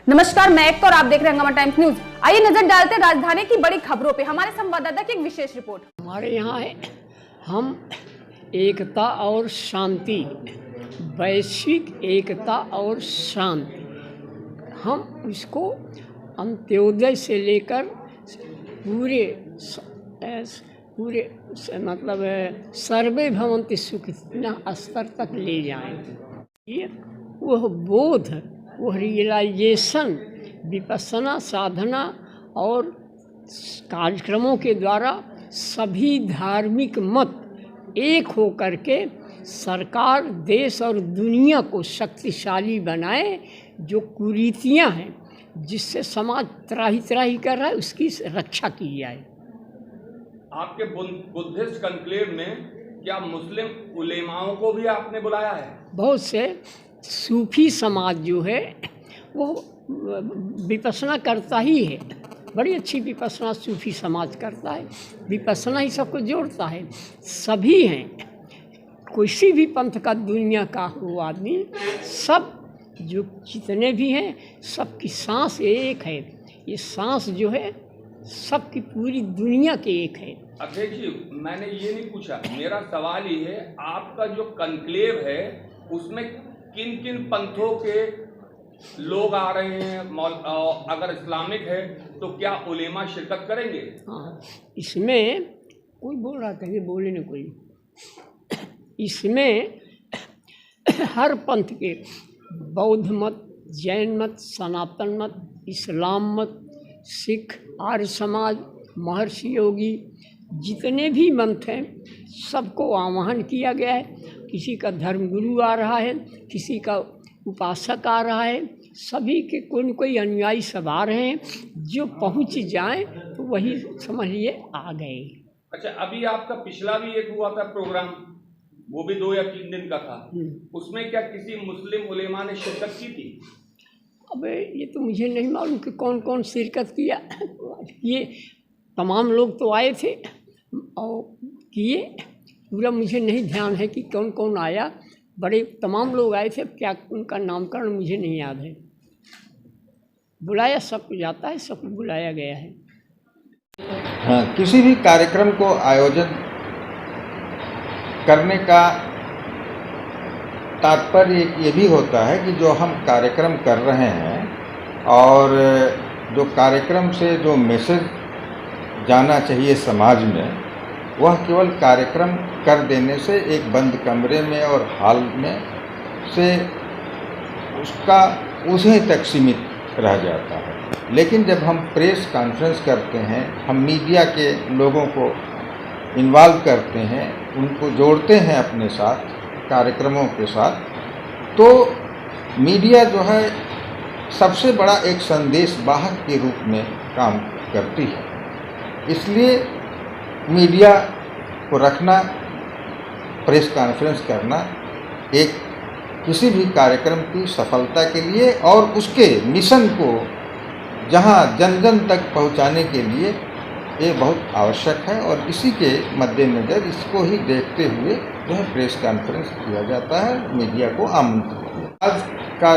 नमस्कार, मैं एक और आप देख रहे हैं हंगामा टाइम्स न्यूज। आइए नजर डालते हैं राजधानी की बड़ी खबरों पे। हमारे संवाददाता की एक विशेष रिपोर्ट। हमारे यहाँ है हम एकता और शांति, वैश्विक एकता और शांति, हम इसको अंत्योदय से लेकर पूरे मतलब सर्वे भवन्ति सुखिनः स्तर तक ले जाएंगे। ये वह बोध, वह रियलाइजेशन विपश्यना साधना और कार्यक्रमों के द्वारा सभी धार्मिक मत एक हो करके सरकार, देश और दुनिया को शक्तिशाली बनाए। जो कुरीतियां हैं, जिससे समाज त्राही त्राही कर रहा है, उसकी रक्षा की जाए। आपके बुद्धिस्ट कॉन्क्लेव में क्या मुस्लिम उलेमाओं को भी आपने बुलाया है? बहुत से सूफी समाज जो है वो विपश्यना करता ही है, बड़ी अच्छी विपश्यना सूफी समाज करता है। विपश्यना ही सबको जोड़ता है, सभी हैं, किसी भी पंथ का दुनिया का वो आदमी, सब जो जितने भी हैं सबकी सांस एक है। ये सांस जो है सबकी पूरी दुनिया के एक है। अखिलेश जी, मैंने ये नहीं पूछा, मेरा सवाल ये है, आपका जो कॉन्क्लेव है उसमें किन किन पंथों के लोग आ रहे हैं? अगर इस्लामिक है तो क्या उलेमा शिरकत करेंगे? हाँ, इसमें कोई बोल रहा था, बोले ना कोई, इसमें हर पंथ के, बौद्ध मत, जैन मत, सनातन मत, इस्लाम मत, सिख, आर्य समाज, महर्षि योगी, जितने भी मंथ हैं सबको आह्वान किया गया है। किसी का धर्मगुरु आ रहा है, किसी का उपासक आ रहा है, सभी के कोई न कोई अनुयायी सब आ रहे हैं। जो पहुंच जाएं तो वही समझ लिए आ गए। अच्छा, अभी आपका पिछला भी एक हुआ था प्रोग्राम, वो भी 2 या 3 दिन का था, उसमें क्या किसी मुस्लिम उलेमा ने शिरकत की थी? अबे ये तो मुझे नहीं मालूम कि कौन कौन शिरकत किया। ये तमाम लोग तो आए थे और किए, पूरा मुझे नहीं ध्यान है कि कौन कौन आया। बड़े तमाम लोग आए थे, क्या उनका नामकरण मुझे नहीं याद है। बुलाया सबको जाता है, सबको बुलाया गया है। हाँ, किसी भी कार्यक्रम को आयोजन करने का तात्पर्य ये भी होता है कि जो हम कार्यक्रम कर रहे हैं और जो कार्यक्रम से जो मैसेज जाना चाहिए समाज में, वह केवल कार्यक्रम कर देने से एक बंद कमरे में और हॉल में से उसका उसी तक सीमित रह जाता है। लेकिन जब हम प्रेस कॉन्फ्रेंस करते हैं, हम मीडिया के लोगों को इन्वॉल्व करते हैं, उनको जोड़ते हैं अपने साथ कार्यक्रमों के साथ, तो मीडिया जो है सबसे बड़ा एक संदेश वाहक के रूप में काम करती है। इसलिए मीडिया को रखना, प्रेस कॉन्फ्रेंस करना एक किसी भी कार्यक्रम की सफलता के लिए और उसके मिशन को जहां जन जन तक पहुंचाने के लिए ये बहुत आवश्यक है। और इसी के मद्देनज़र इसको ही देखते हुए जो है प्रेस कॉन्फ्रेंस किया जाता है, मीडिया को आमंत्रित किया। आज का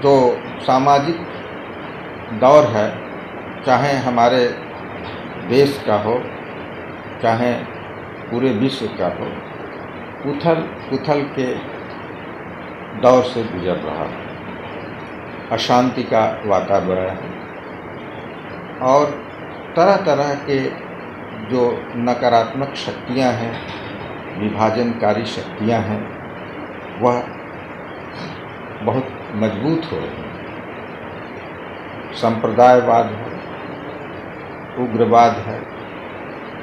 जो सामाजिक दौर है, चाहे हमारे देश का हो, चाहे पूरे विश्व का हो, उथल पुथल के दौर से गुजर रहा है। अशांति का वातावरण है और तरह तरह के जो नकारात्मक शक्तियां हैं, विभाजनकारी शक्तियां हैं, वह बहुत मजबूत हो रही हैं। संप्रदायवाद है, उग्रवाद है,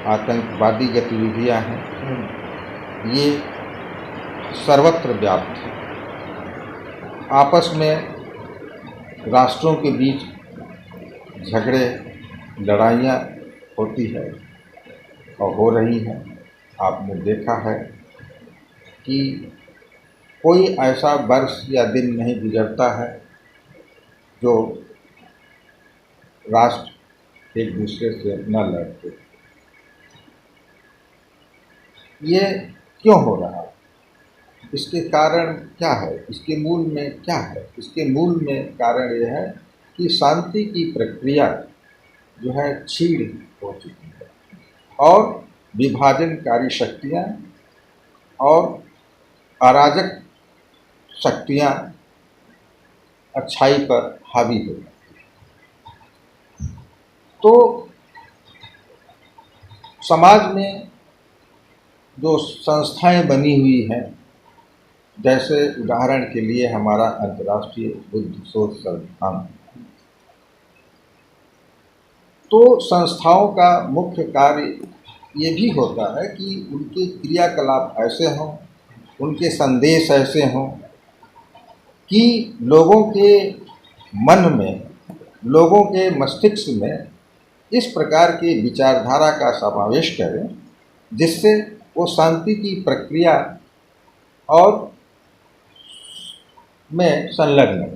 आतंकवादी गतिविधियां हैं, ये सर्वत्र व्याप्त है। आपस में राष्ट्रों के बीच झगड़े, लड़ाइयाँ होती है और हो रही हैं। आपने देखा है कि कोई ऐसा वर्ष या दिन नहीं गुजरता है जो राष्ट्र एक दूसरे से न लड़ते। ये क्यों हो रहा है? इसके कारण क्या है? इसके मूल में क्या है? इसके मूल में कारण ये है कि शांति की प्रक्रिया जो है क्षीण हो चुकी है और विभाजनकारी शक्तियाँ और अराजक शक्तियाँ अच्छाई पर हावी हो गई। तो समाज में जो संस्थाएं बनी हुई हैं, जैसे उदाहरण के लिए हमारा अंतर्राष्ट्रीय बुद्ध शोध संस्थान, तो संस्थाओं का मुख्य कार्य ये भी होता है कि उनके क्रियाकलाप ऐसे हों, उनके संदेश ऐसे हों कि लोगों के मन में, लोगों के मस्तिष्क में इस प्रकार की विचारधारा का समावेश करें जिससे वो शांति की प्रक्रिया और में संलग्न है।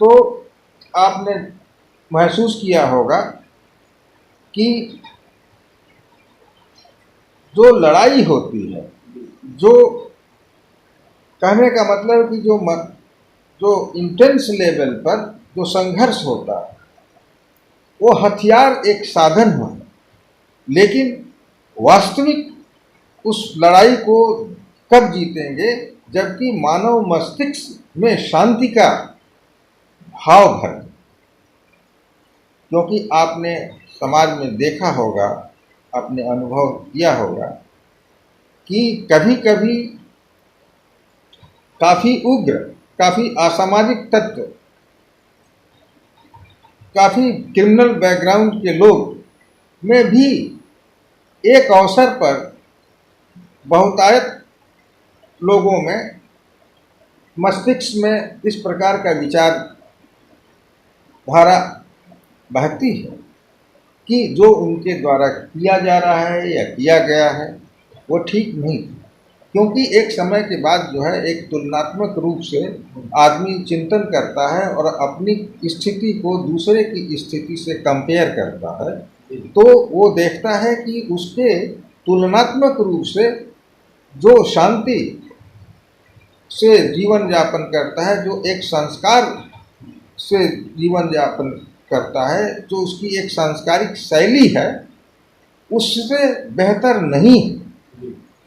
तो आपने महसूस किया होगा कि जो लड़ाई होती है, जो कहने का मतलब कि जो इंटेंस लेवल पर जो संघर्ष होता है वो हथियार एक साधन है, लेकिन वास्तविक उस लड़ाई को कब जीतेंगे जबकि मानव मस्तिष्क में शांति का भाव भर। क्योंकि आपने समाज में देखा होगा, आपने अनुभव किया होगा कि कभी कभी काफ़ी उग्र, काफ़ी असामाजिक तत्व, काफ़ी क्रिमिनल बैकग्राउंड के लोग में भी एक अवसर पर बहुतायत लोगों में मस्तिष्क में इस प्रकार का विचार धारा बहती है कि जो उनके द्वारा किया जा रहा है या किया गया है वो ठीक नहीं, क्योंकि एक समय के बाद जो है एक तुलनात्मक रूप से आदमी चिंतन करता है और अपनी स्थिति को दूसरे की स्थिति से कंपेयर करता है, तो वो देखता है कि उसके तुलनात्मक रूप से जो शांति से जीवन यापन करता है, जो एक संस्कार से जीवन यापन करता है, जो उसकी एक सांस्कारिक शैली है, उससे बेहतर नहीं।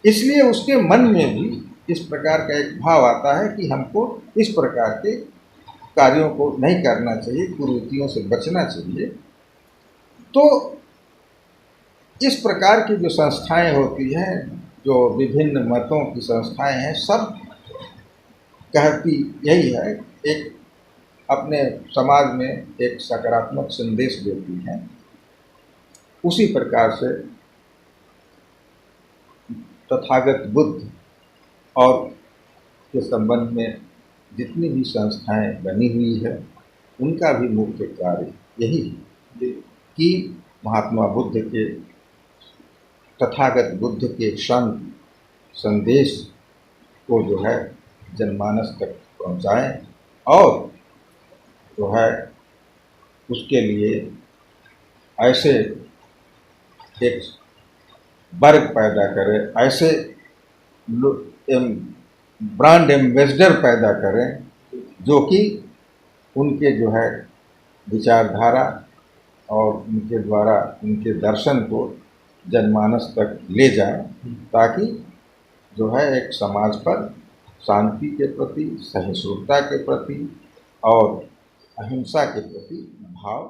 इसलिए उसके मन में भी इस प्रकार का एक भाव आता है कि हमको इस प्रकार के कार्यों को नहीं करना चाहिए, कुरीतियों से बचना चाहिए। तो इस प्रकार की जो संस्थाएं होती हैं, जो विभिन्न मतों की संस्थाएं हैं, सब कहती यही है, एक अपने समाज में एक सकारात्मक संदेश देती हैं। उसी प्रकार से तथागत बुद्ध और के संबंध में जितनी भी संस्थाएं बनी हुई है, उनका भी मुख्य कार्य यही है कि महात्मा बुद्ध के, तथागत बुद्ध के संदेश को जो है जनमानस तक पहुंचाएं और जो है उसके लिए ऐसे एक वर्ग पैदा करें, ऐसे ब्रांड एम्बेसडर पैदा करें जो कि उनके जो है विचारधारा और उनके द्वारा उनके दर्शन को जनमानस तक ले जाएं, ताकि जो है एक समाज पर शांति के प्रति, सहिष्णुता के प्रति और अहिंसा के प्रति भाव